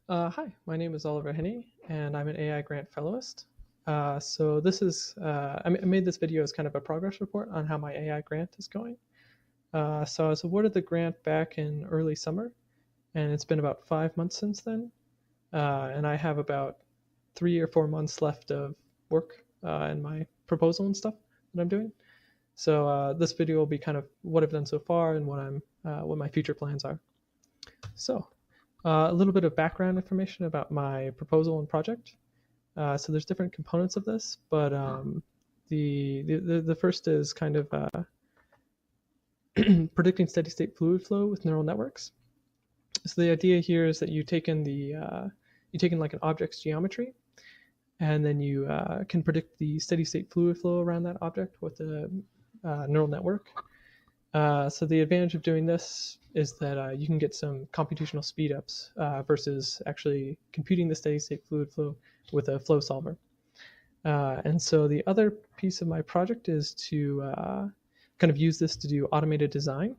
Hi, my name is Oliver Henney, and I'm an AI Grant Fellowist. So this is, I made this video as kind of a progress report on how my AI grant is going. So I was awarded the grant back in early summer, and it's been about 5 months since then. And I have about 3 or 4 months left of work in my proposal and stuff that I'm doing. So this video will be kind of what I've done so far and what my future plans are. So a little bit of background information about my proposal and project. So there's different components of this, but the first is kind of predicting steady state fluid flow with neural networks. So the idea here is that you take in like an object's geometry, and then you can predict the steady state fluid flow around that object with a neural network. So the advantage of doing this is that you can get some computational speedups versus actually computing the steady state fluid flow with a flow solver. And so the other piece of my project is to kind of use this to do automated design.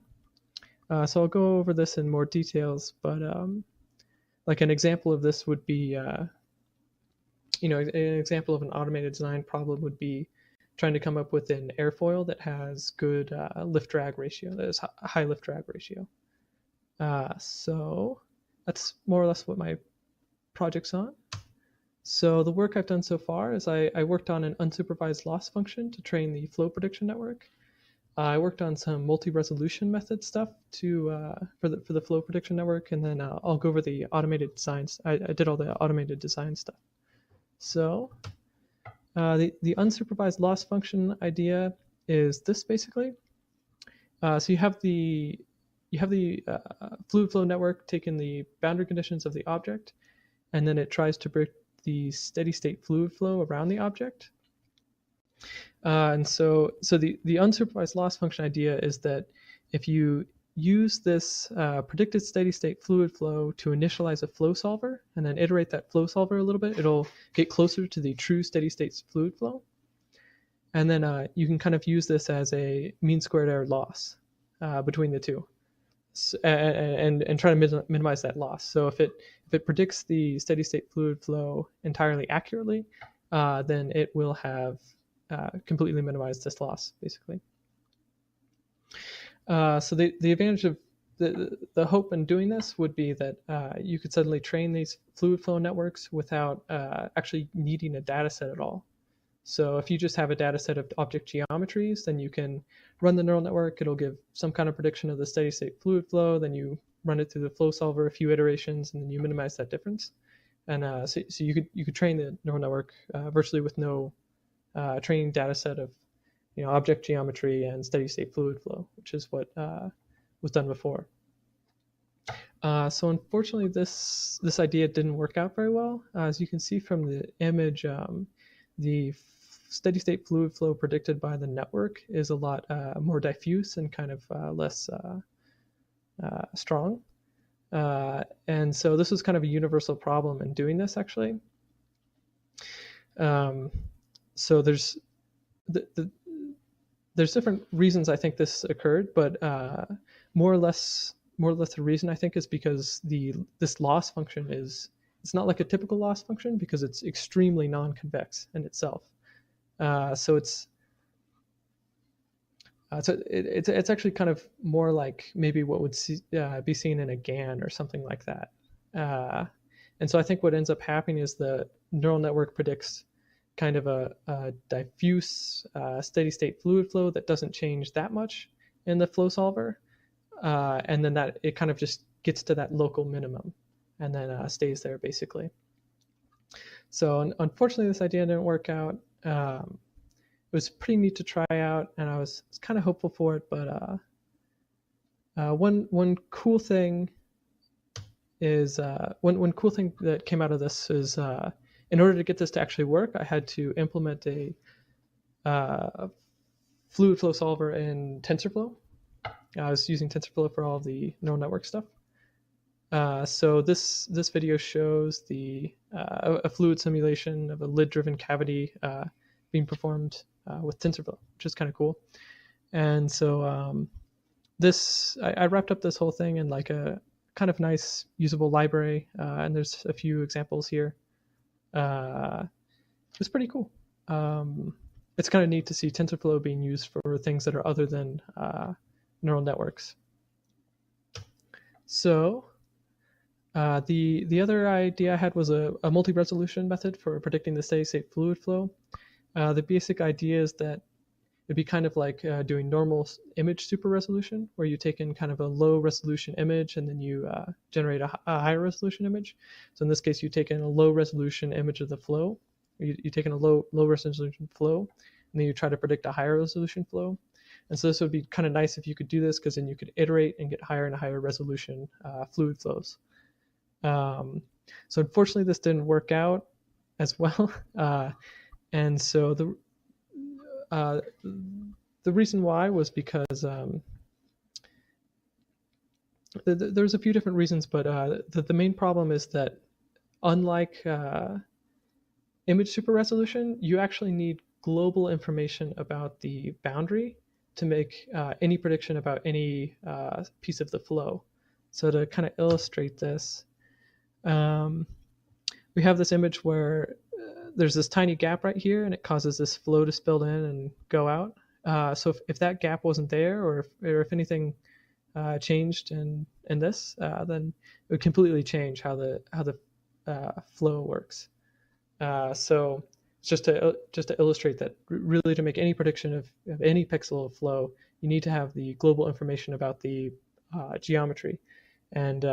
So I'll go over this in more details, but like an example of this would be, an example of an automated design problem would be trying to come up with an airfoil that has good lift drag ratio, that is high lift drag ratio. So that's more or less what my project's on. So the work I've done so far is I worked on an unsupervised loss function to train the flow prediction network. I worked on some multi-resolution method stuff for the flow prediction network, and then I'll go over the automated designs. I did all the automated design stuff. So the unsupervised loss function idea is this basically. So you have the fluid flow network take in the boundary conditions of the object, and then it tries to predict the steady state fluid flow around the object. And so the unsupervised loss function idea is that if you use this predicted steady state fluid flow to initialize a flow solver and then iterate that flow solver a little bit, it'll get closer to the true steady state fluid flow. And then you can kind of use this as a mean squared error loss between the two, and try to minimize that loss. So if it predicts the steady state fluid flow entirely accurately, then it will have completely minimized this loss, basically. So the advantage of the hope in doing this would be that you could suddenly train these fluid flow networks without actually needing a data set at all. So if you just have a data set of object geometries, then you can run the neural network. It'll give some kind of prediction of the steady state fluid flow. Then you run it through the flow solver a few iterations, and then you minimize that difference. And so you could train the neural network virtually with no training data set of object geometry and steady state fluid flow, which is what was done before. So unfortunately, this idea didn't work out very well. As you can see from the image, the steady state fluid flow predicted by the network is a lot more diffuse and kind of less strong. And so this was kind of a universal problem in doing this, actually. So there's different reasons I think this occurred, but more or less the reason I think is because this loss function it's not like a typical loss function because it's extremely non-convex in itself. So it's actually kind of more like maybe what would be seen in a GAN or something like that. And so I think what ends up happening is the neural network predicts kind of a diffuse steady state fluid flow that doesn't change that much in the flow solver. And then that it kind of just gets to that local minimum and then stays there basically. So unfortunately, this idea didn't work out. It was pretty neat to try out, and I was kind of hopeful for it. But one cool thing is one cool thing that came out of this is in order to get this to actually work, I had to implement a fluid flow solver in TensorFlow. I was using TensorFlow for all the neural network stuff. So this video shows a fluid simulation of a lid-driven cavity being performed with TensorFlow, which is kind of cool. And so I wrapped up this whole thing in like a kind of nice usable library, and there's a few examples here. It's pretty cool. It's kind of neat to see TensorFlow being used for things that are other than neural networks. So the other idea I had was a multi-resolution method for predicting the steady-state fluid flow. The basic idea is that it'd be kind of like doing normal image super resolution, where you take in kind of a low resolution image and then you generate a higher resolution image. So in this case, you take in a low resolution image of the flow. You take in a low resolution flow, and then you try to predict a higher resolution flow. And so this would be kind of nice if you could do this, because then you could iterate and get higher and higher resolution fluid flows. So unfortunately, this didn't work out as well. And so the reason why was because there's a few different reasons, but the main problem is that unlike image super resolution, you actually need global information about the boundary to make any prediction about any piece of the flow. So to kind of illustrate this, we have this image where there's this tiny gap right here, and it causes this flow to spill in and go out. So if that gap wasn't there, or if anything changed in this, then it would completely change how the flow works. So just to illustrate that, really to make any prediction of any pixel of flow, you need to have the global information about the geometry. And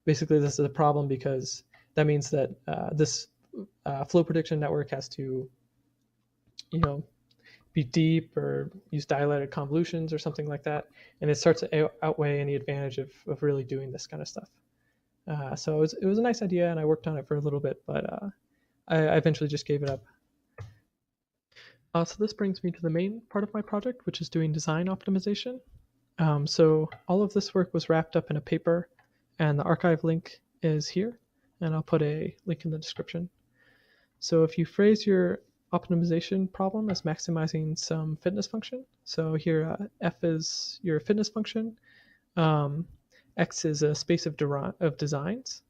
basically, this is a problem because that means that this flow prediction network has to, be deep or use dilated convolutions or something like that, and it starts to outweigh any advantage of really doing this kind of stuff. So it was a nice idea, and I worked on it for a little bit, but I eventually just gave it up. So this brings me to the main part of my project, which is doing design optimization. So all of this work was wrapped up in a paper, and the archive link is here, and I'll put a link in the description. So if you phrase your optimization problem as maximizing some fitness function, so here f is your fitness function, x is a space of designs,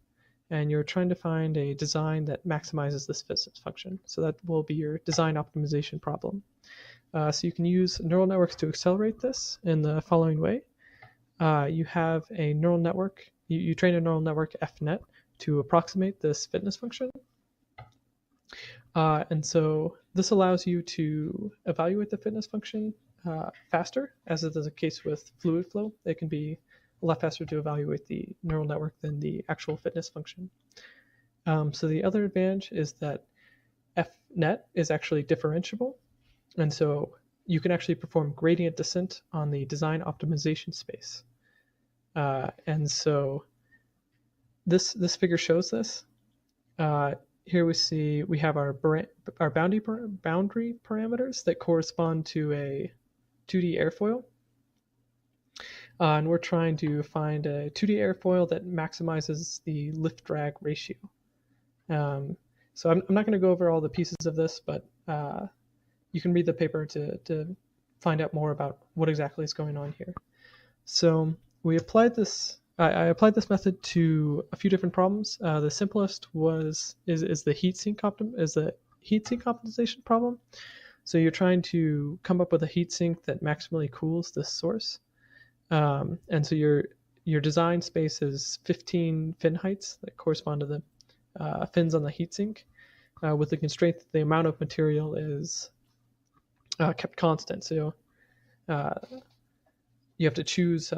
and you're trying to find a design that maximizes this fitness function. So that will be your design optimization problem. So you can use neural networks to accelerate this in the following way. You have a neural network, you train a neural network FNet to approximate this fitness function. And so this allows you to evaluate the fitness function faster, as it is the case with fluid flow. It can be a lot faster to evaluate the neural network than the actual fitness function. So the other advantage is that FNet is actually differentiable. And so you can actually perform gradient descent on the design optimization space. And so this figure shows this. Here we have our boundary parameters that correspond to a 2D airfoil. And we're trying to find a 2D airfoil that maximizes the lift-drag ratio. So I'm not going to go over all the pieces of this, but you can read the paper to find out more about what exactly is going on here. So we applied this. I applied this method to a few different problems. The simplest is the heat sink optimization problem. So you're trying to come up with a heat sink that maximally cools the source. And so your design space is 15 fin heights that correspond to the fins on the heatsink, with the constraint that the amount of material is kept constant. So you have to choose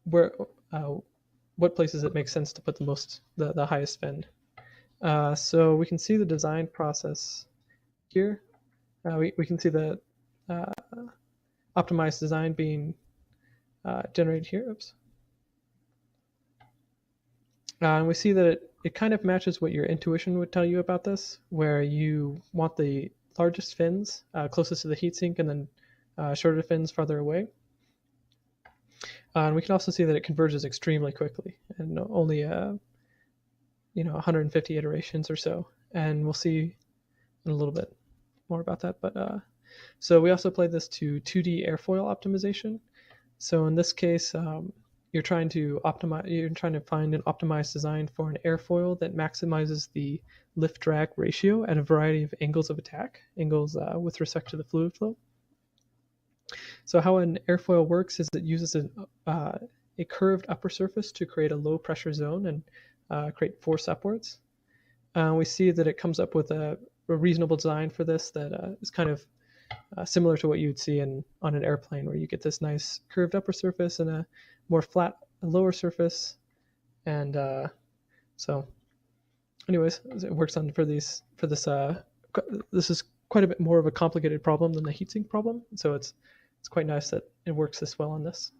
what places it makes sense to put the highest fin. So we can see the design process here. We can see the optimized design being generated here. Oops. And we see that it kind of matches what your intuition would tell you about this, where you want the largest fins closest to the heatsink, and then shorter fins farther away. And we can also see that it converges extremely quickly, and only 150 iterations or so. And we'll see in a little bit more about that. But so we also applied this to 2D airfoil optimization. So in this case, you're trying to find an optimized design for an airfoil that maximizes the lift drag ratio at a variety of angles of attack, angles with respect to the fluid flow. So how an airfoil works is it uses a curved upper surface to create a low pressure zone and create force upwards. We see that it comes up with a reasonable design for this that is kind of similar to what you'd see on an airplane, where you get this nice curved upper surface and a more flat lower surface. And so anyways, it works on for this this is quite a bit more of a complicated problem than the heatsink problem, so it's quite nice that it works this well on this.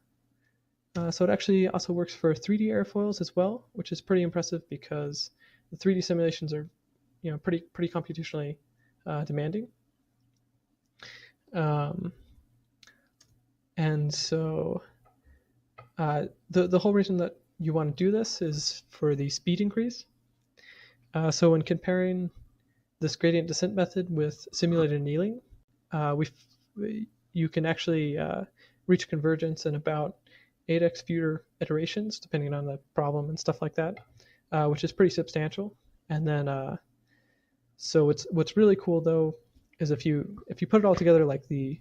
So it actually also works for 3D airfoils as well, which is pretty impressive because the 3D simulations are, pretty computationally demanding. And so the whole reason that you want to do this is for the speed increase. So when comparing this gradient descent method with simulated annealing, you can actually reach convergence in about 8x fewer iterations, depending on the problem and stuff like that, which is pretty substantial. And then, so what's really cool though is if you put it all together, like the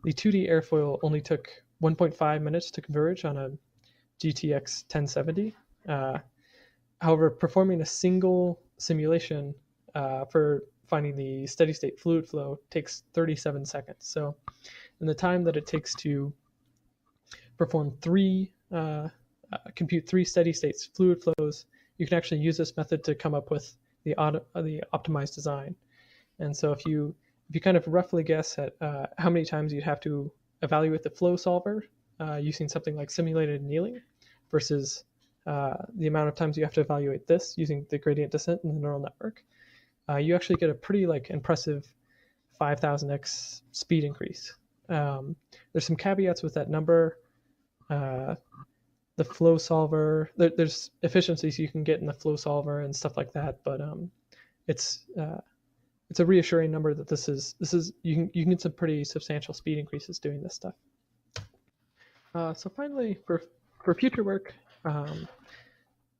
2D airfoil only took 1.5 minutes to converge on a GTX 1070. However, performing a single simulation for finding the steady state fluid flow takes 37 seconds. So in the time that it takes to compute three steady states fluid flows, you can actually use this method to come up with the optimized design. And so if you kind of roughly guess at how many times you'd have to evaluate the flow solver using something like simulated annealing versus the amount of times you have to evaluate this using the gradient descent in the neural network, you actually get a pretty impressive 5,000x speed increase. There's some caveats with that number. The flow there's efficiencies you can get in the flow solver and stuff like that, but it's a reassuring number that this is you can get some pretty substantial speed increases doing this stuff. So finally, for future work,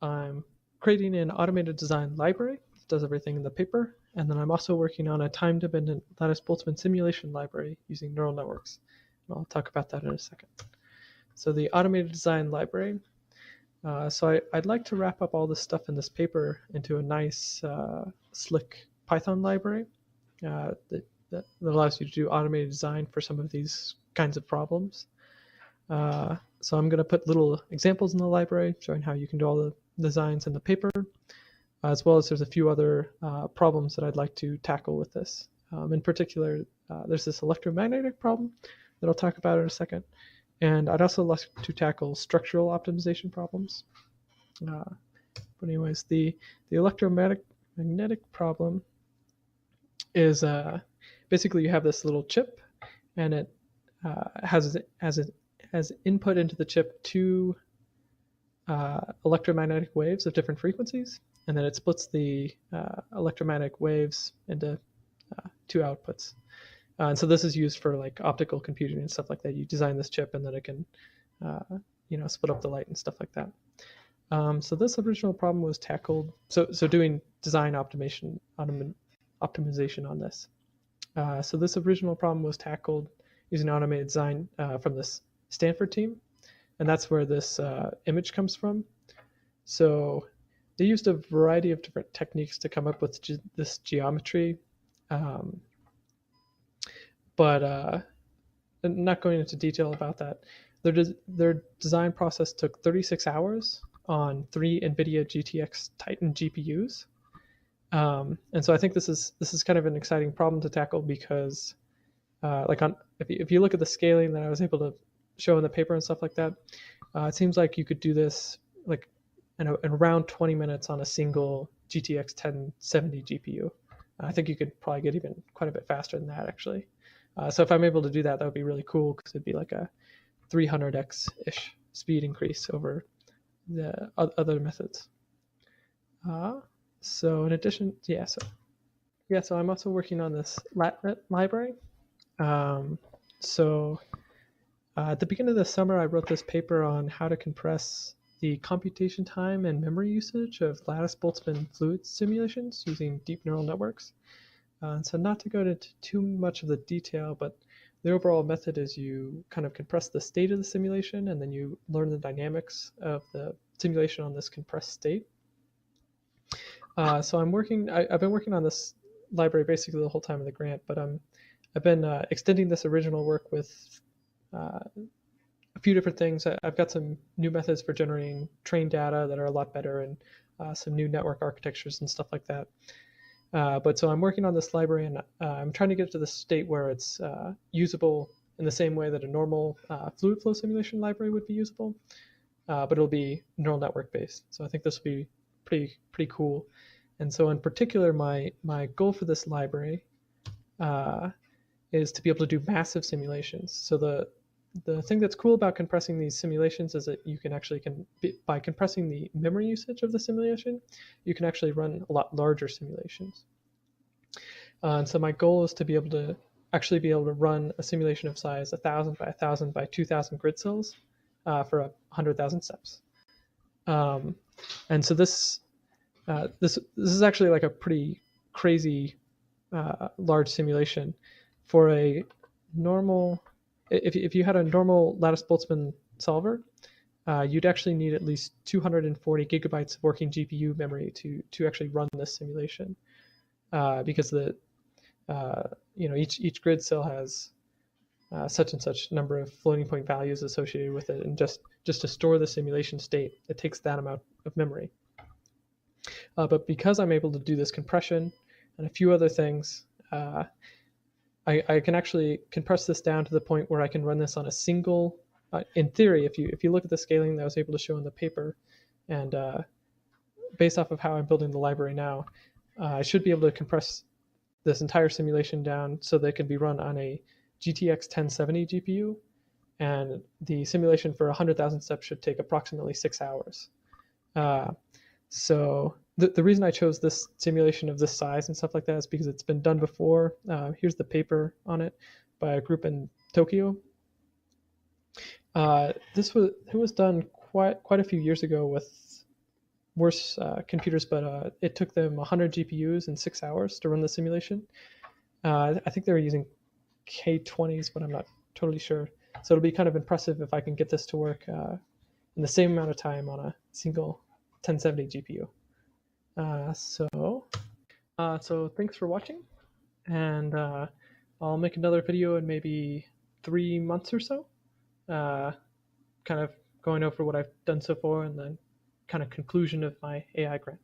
I'm creating an automated design library that does everything in the paper, and then I'm also working on a time-dependent Lattice Boltzmann simulation library using neural networks. And I'll talk about that in a second. So the automated design library. So I'd like to wrap up all this stuff in this paper into a nice, slick Python library that allows you to do automated design for some of these kinds of problems. So I'm going to put little examples in the library showing how you can do all the designs in the paper, as well as there's a few other problems that I'd like to tackle with this. In particular, there's this electromagnetic problem that I'll talk about in a second. And I'd also like to tackle structural optimization problems. But anyways, the electromagnetic problem is basically you have this little chip, and it has input into the chip two electromagnetic waves of different frequencies, and then it splits the electromagnetic waves into two outputs. And so this is used for optical computing and stuff like that. You design this chip, and then it can, split up the light and stuff like that. So this original problem was tackled. So doing design optimization on this. So this original problem was tackled using automated design from this Stanford team, and that's where this image comes from. So they used a variety of different techniques to come up with this geometry. But not going into detail about that. Their design process took 36 hours on 3 NVIDIA GTX Titan GPUs, and so I think this is kind of an exciting problem to tackle because, if you look at the scaling that I was able to show in the paper and stuff like that, it seems like you could do this in around 20 minutes on a single GTX 1070 GPU. I think you could probably get even quite a bit faster than that actually. So if I'm able to do that, that would be really cool because it'd be like a 300x-ish speed increase over the other methods. So in addition, so I'm also working on this LatNet library. So At the beginning of the summer, I wrote this paper on how to compress the computation time and memory usage of Lattice Boltzmann fluid simulations using deep neural networks. So not to go into too much of the detail, but the overall method is you kind of compress the state of the simulation, and then you learn the dynamics of the simulation on this compressed state. So I've been working on this library basically the whole time of the grant, but I've been extending this original work with a few different things. I've got some new methods for generating trained data that are a lot better, and some new network architectures and stuff like that. But so I'm working on this library, and I'm trying to get to the state where it's usable in the same way that a normal fluid flow simulation library would be usable, but it'll be neural network based. So I think this will be pretty cool. And so in particular, my goal for this library is to be able to do massive simulations. So the thing that's cool about compressing these simulations is that you can actually by compressing the memory usage of the simulation, you can actually run a lot larger simulations. And so my goal is to be able to run a simulation of size 1,000 by 1,000 by 2,000 grid cells for 100,000 steps. And so this is actually like a pretty crazy large simulation for a normal. If you had a normal Lattice Boltzmann solver, you'd actually need at least 240 gigabytes of working GPU memory to actually run this simulation, because each grid cell has such and such number of floating point values associated with it, and just to store the simulation state, it takes that amount of memory. But because I'm able to do this compression and a few other things, I can actually compress this down to the point where I can run this on a single. In theory, if you look at the scaling that I was able to show in the paper, and based off of how I'm building the library now, I should be able to compress this entire simulation down so that it can be run on a GTX 1070 GPU, and the simulation for 100,000 steps should take approximately 6 hours. So the reason I chose this simulation of this size and stuff like that is because it's been done before. Here's the paper on it by a group in Tokyo. It was done quite a few years ago with worse computers, but it took them 100 GPUs in 6 hours to run the simulation. I think they were using K20s, but I'm not totally sure. So it'll be kind of impressive if I can get this to work in the same amount of time on a single 1070 GPU. So thanks for watching, and I'll make another video in maybe 3 months or so, kind of going over what I've done so far, and then kind of conclusion of my AI grant.